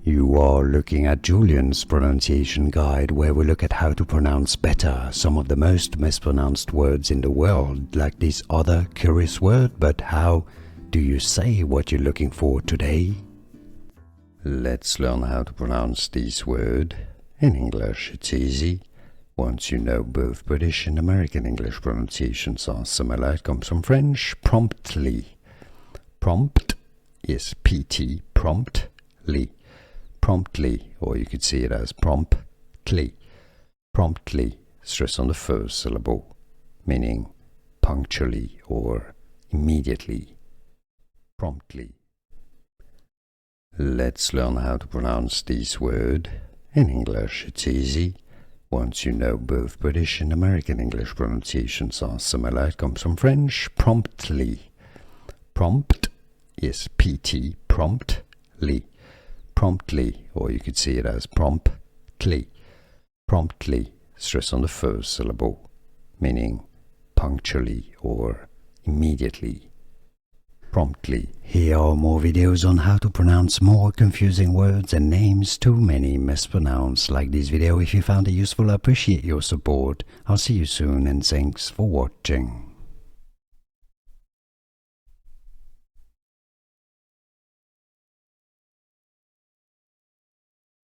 You are looking at Julian's pronunciation guide, where we look at how to pronounce better some of the most mispronounced words in the world, like this other curious word. But how do you say what you're looking for today? Let's learn how to pronounce this word. In English, it's easy. Once you know both British and American English pronunciations are similar, it comes from French, promptly. Prompt is PT, promptly. Promptly, or you could see it as promptly. Promptly, stress on the first syllable, meaning punctually or immediately. Promptly. Let's learn how to pronounce this word. In English, it's easy. Once you know both British and American English pronunciations are similar, it comes from French, promptly. Prompt is PT, promptly. Promptly, or you could see it as promptly. Promptly, stress on the first syllable, meaning punctually or immediately. Promptly. Here are more videos on how to pronounce more confusing words and names too many mispronounced. Like this video if you found it useful. I appreciate your support. I'll see you soon and thanks for watching.